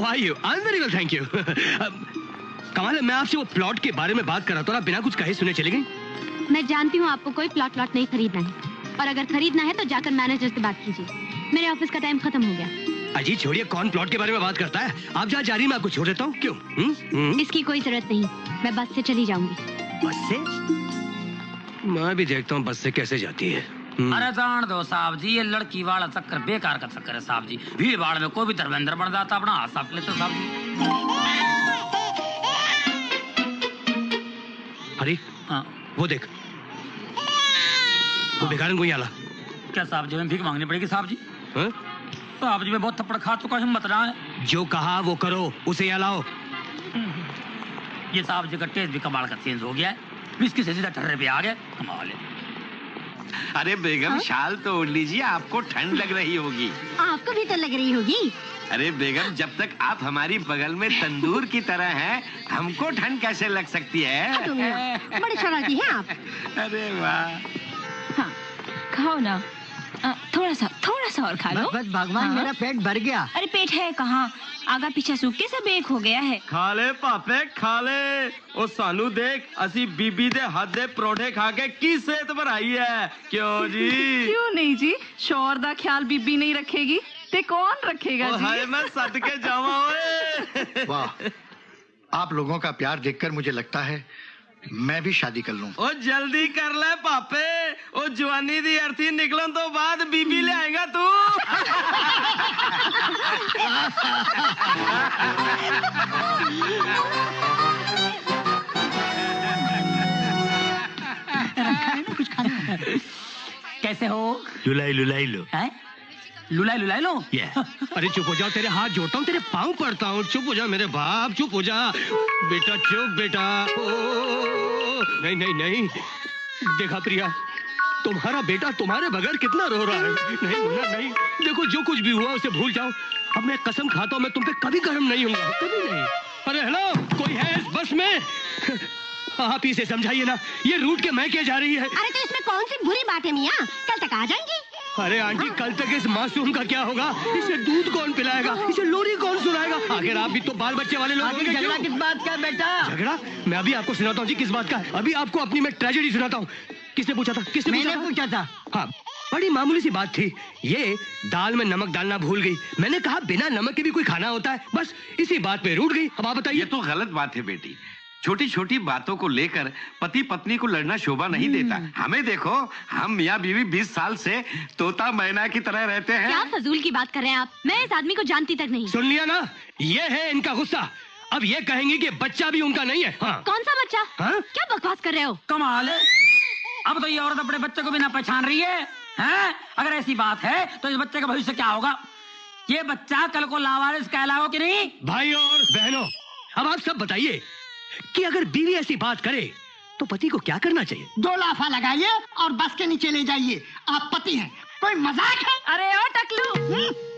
How are you? I am very well, thank you. कमाल है, मैं आपसे वो प्लॉट के बारे में बात कर रहा था ना, बिना कुछ कहे सुने चली गई। मैं जानती हूँ आपको कोई प्लॉट नहीं खरीदना है, और अगर खरीदना है तो जाकर मैनेजर से बात कीजिए। मेरे ऑफिस का टाइम खत्म हो गया। अजी छोड़िए, कौन प्लॉट के बारे में बात करता है? आप जहाँ जा रही मैं आपको छोड़ देता हूँ। क्यों? इसकी कोई जरूरत नहीं, मैं बस से चली जाऊंगी। बस से? मैं भी देखता हूँ बस से कैसे जाती है। अरे जान दो साहब जी, ये लड़की वाला चक्कर बेकार का चक्कर है साहब जी। भीड़ भाड़ में कोई भी धर्मेंद्र बन जाता, अपना हाथ साफ लेते साहब जी। अरे हाँ, वो देख, वो बेकार कोई आला। क्या साहब जी, हमें भीख मांगनी पड़ेगी साहब जी? साहब जी मैं बहुत थप्पड़ खा चुका, हिम्मत रहा है। जो कहा वो करो, उसे यहाँ लाओ। ये साहब जी का टेस्ट भी कमाल का चेंज हो गया है, इसकी से सीधा ठर्रे पे आ गए। कमाल है। अरे बेगम, शाल तो ओढ़ लीजिए, आपको ठंड लग रही होगी। आपको भी तो लग रही होगी। अरे बेगम, जब तक आप हमारी बगल में तंदूर की तरह हैं, हमको ठंड कैसे लग सकती है? बड़े शरारती हैं आप। अरे वाह। हाँ, खाओ ना, थोड़ा सा और खा लो। बस भगवान, मेरा पेट भर गया। अरे पेट है कहाँ, आगा पीछे सूख के सब एक हो गया है। खा ले पापे, खा ले। ओ सानू देख, असी बीबी दे हाथ दे परोठे खा के की सेहत बनाई है। क्यों जी? क्यों नहीं जी, शौहर दा ख्याल बीबी नहीं रखेगी ते कौन रखेगा जी? हाय मैं सदके जावा ओए। वाह, आप लोगों का प्यार देखकर मुझे लगता है मैं भी शादी कर लूं। ओ जल्दी कर ले पापे, ओ जवानी दी अर्थी निकलन तो बाद बीबी ले आएगा तू। कैसे हो? लुलाई लुलाई लो। लुलाई लो। अरे चुप हो जाओ, तेरे हाथ जोड़ता हूँ, तेरे पाँव पड़ता हूँ। चुप हो जा मेरे बाप, चुप हो जा बेटा, चुप बेटा। नहीं नहीं नहीं, देखा प्रिया, तुम्हारा बेटा तुम्हारे बगैर कितना रो रहा है। नहीं मुन्ना नहीं, देखो जो कुछ भी हुआ उसे भूल जाओ। अब मैं कसम खाता हूँ मैं तुम पे कभी गर्म नहीं हूँगा, कभी नहीं। अरे हेलो, कोई है इस बस में? आप ही से समझाइए ना, ये रूट के मैं क्या जा रही है। अरे तो इसमें कौन सी बुरी बात है मियाँ, कल तक आ जाएंगी। अरे आंटी, कल तक इस मासूम का क्या होगा? इसे दूध कौन पिलाएगा? इसे लोरी कौन सुनाएगा? आखिर आप भी तो बाल बच्चे वाले लोग होंगे। झगड़ा किस बात का बेटा? झगड़ा? मैं अभी आपको सुनाता हूँ जी किस बात का है। अभी आपको अपनी मैं ट्रेजेडी सुनाता हूँ। किसने पूछा था? मैंने पूछा था। हाँ, बड़ी मामूली सी बात थी। ये दाल में नमक डालना भूल गई। मैंने कहा बिना नमक के भी कोई खाना होता है, बस इसी बात पे रूठ गई। अब आप बताइए। ये तो गलत बात है बेटी, छोटी छोटी बातों को लेकर पति पत्नी को लड़ना शोभा नहीं देता। हमें देखो, हम मियाँ बीवी 20 साल से तोता मैना की तरह रहते हैं। क्या फजूल की बात कर रहे हैं आप? मैं इस आदमी को जानती तक नहीं। सुन लिया ना, ये है इनका गुस्सा। अब ये कहेंगे कि बच्चा भी उनका नहीं है। हाँ। कौन सा बच्चा? हाँ? क्या बकवास कर रहे हो? कमाल है, अब तो ये औरत अपने बच्चे को भी ना पहचान रही है। अगर ऐसी बात है तो इस बच्चे का भविष्य क्या होगा? ये बच्चा कल को लावारिस कहलाओ कि नहीं? भाई और बहनों, अब आप सब बताइए कि अगर बीवी ऐसी बात करे तो पति को क्या करना चाहिए? 2 लाफा लगाइए और बस के नीचे ले जाइए। आप पति हैं, कोई मजाक है? अरे ओ टकलू,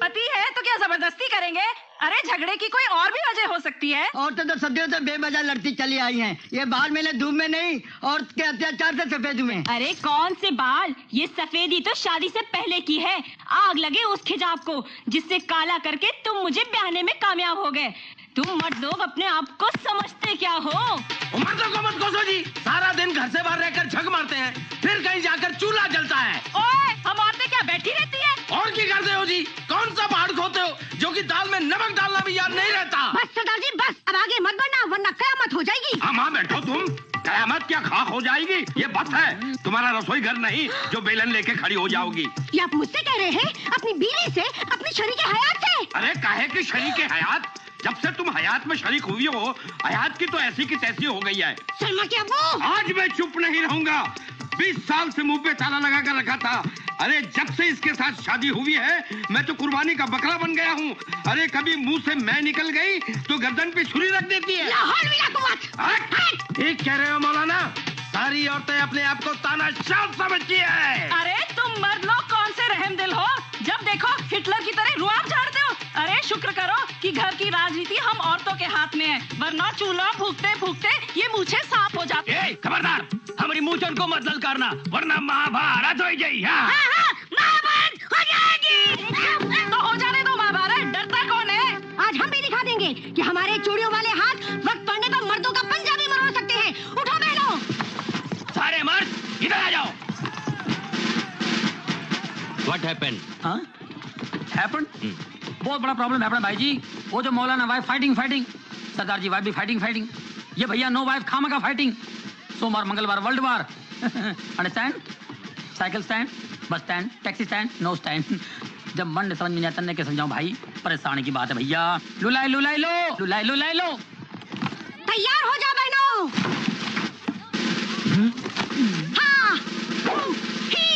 पति है तो क्या जबरदस्ती करेंगे? अरे झगड़े की कोई और भी वजह हो सकती है। औरतें तो सदियों से बेवजह लड़ती चली आई हैं। ये बाल मेले धूप में नहीं, औरत के अत्याचार से सफेद हुए। अरे कौन से बाल, ये सफेदी तो शादी से पहले की है। आग लगे उस खिजाब को जिससे काला करके तुम मुझे ब्याहने में कामयाब हो गए। तुम मर्द लोग अपने आप को समझते क्या हो? मर्दों को मत कोसो जी, सारा दिन घर से बाहर रहकर झक मारते हैं, फिर कहीं जाकर चूल्हा जलता है। ओए, हम औरतें क्या बैठी रहती है? और क्या करते हो जी? कौन सा पहाड़ खोते हो जो कि दाल में नमक डालना भी याद नहीं रहता? बस सरदार जी बस, अब आगे मत बढ़ना वरना कयामत हो जाएगी। हाँ बैठो तुम, कयामत क्या खाक हो जाएगी? ये बस है, तुम्हारा रसोई घर नहीं जो बेलन लेके खड़ी हो जाओगी। ये आप मुझसे कह रहे हैं? अपनी बीवी से, अपनी शरीके हयात से? अरे काहे की शरीके हयात? जब से तुम हयात में शरीक हुई हो, हयात की तो ऐसी की तैसी हो गई है। सलमा क्या वो? आज मैं चुप नहीं रहूंगा। 20 साल से मुंह पे ताला लगा कर रखा था। अरे जब से इसके साथ शादी हुई है, मैं तो कुर्बानी का बकरा बन गया हूँ। अरे कभी मुंह से मैं निकल गई तो गर्दन पे छुरी रख देती है। ठीक कह रहे हो मौलाना, सारी औरतें अपने आप को तानाशाह समझती है। अरे तुम मर्द लोग कौन से रहमदिल हो, जब देखो हिटलर की तरह रुआब झाड़ते हो। अरे शुक्र करो कि घर की राजनीति हम औरतों के हाथ में है, वरना चूल्हा फूकते फूकते ये मूछें साफ हो जाती। खबरदार, हमारी मूंछन को मत ललकारना, वरना महाभारत हो जाएगी। महाभारत हो जाएगी। तो हो जाने दो महाभारत, डरता कौन है? आज हम भी दिखा देंगे जानेंगे कि हमारे चूड़ियों वाले हाथ वक्त पड़ने पर मर्दों का पंजा भी मरोड़ सकते हैं। उठो बहनों। सारे मर्द इधर आ जाओ। What happened? हाँ? Happened? बहुत बड़ा प्रॉब्लम है भाई जी। वो जो मौलाना वाइफ फाइटिंग, सरदार जी वाइफ भी फाइटिंग, ये भैया नो वाइफ खामखा फाइटिंग, सोमवार मंगलवार world war. Understand? Cycle stand, bus stand, taxi stand, know stand. जब मन समझ में नहीं आता तन्ने के समझाऊं भाई, परेशानी की बात है भैया। लुलाई लो। तैयार हो जाओ बहनों। हाँ, ही,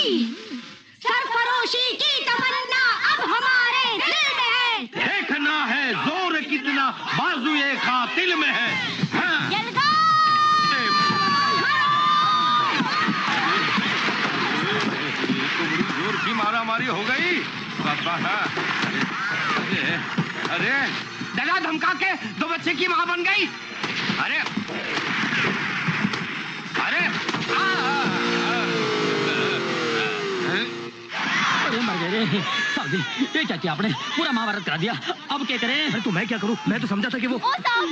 सरफरोशी की तमन्ना अब हमारे दिल में है। देखना है जोर कितना बाजुए कातिल में है। हाँ। यलगा! जोर की मारामारी हो गई बाबा। अरे दादा धमका के 2 बच्चे की माँ बन गई। अरे अरे मर गए रे साहब जी, ये क्या किया आपने? पूरा महाभारत करा दिया। अब क्या करें? अरे तो मैं क्या करूं? मैं तो समझा था कि वो साहब,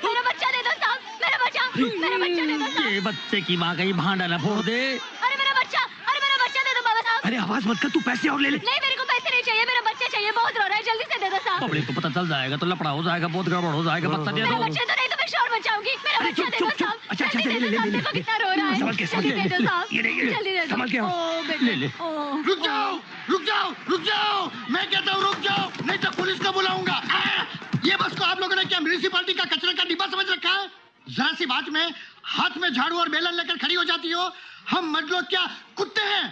मेरा बच्चा दे दो साहब, मेरा बच्चा दे दो साहब। ये बच्चे की माँ कहीं भांडा न फोड़ दे। अरे मेरा बच्चा दे दो बाबा साहब। अरे आवाज मत कर, तू पैसे और ले ले। नहीं, मेरे को पैसे नहीं चाहिए, मेरा बच्चा चाहिए, बहुत रो रहा है, जल्दी से दे दो साहब। पब्लिक को पता चल जाएगा तो लफड़ा हो जाएगा, बहुत गड़बड़ हो जाएगा। बच्चा दे मेरा दो। बच्चा तो नहीं तो मैं शोर मचाऊंगी। मेरा अरे बच्चा दे चुप, दो चुप, साहब। अच्छा, जल्दी ले, दे ले, दो साहब, ले, देखो कितना रो रहा है। संभल के, जल्दी दे दो साहब, ये जल्दी दे दो। संभल के आओ। ओ बेटा, ले। ओ। रुक जाओ, मैं कहता हूँ रुक जाओ, नहीं तो पुलिस को बुलाऊंगा। ये बस को आप लोगों ने क्या म्यूनिसिपालिटी का कचरे का डिब्बा समझ रखा है? जरा सी बात में हाथ में झाड़ू और बेलन लेकर खड़ी हो जाती हो। हम मर्द लोग क्या कुत्ते हैं?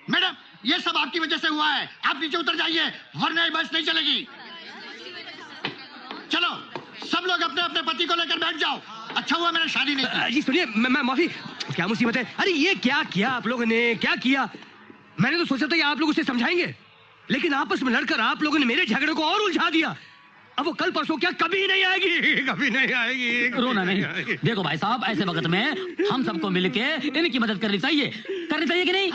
मैडम, ये सब आपकी वजह से हुआ है। आप नीचे उतर जाइए, वरना ये बस नहीं चलेगी। चलो, सब लोग अपने अपने पति को लेकर बैठ जाओ। अच्छा हुआ मैंने शादी नहीं की। जी सुनिए, मैं माफी। क्या मुसीबत है? अरे ये क्या किया आप लोगों ने? क्या किया? मैंने तो सोचा था कि आप लोग उसे समझाएंगे, लेकिन आपस में लड़कर आप लोगों ने मेरे झगड़े को और उलझा दिया। अब वो कल परसों क्या कभी नहीं आएगी। रोना नहीं। देखो भाई साहब, ऐसे वक्त में हम सबको मिलके इनकी मदद करनी चाहिए कि नहीं?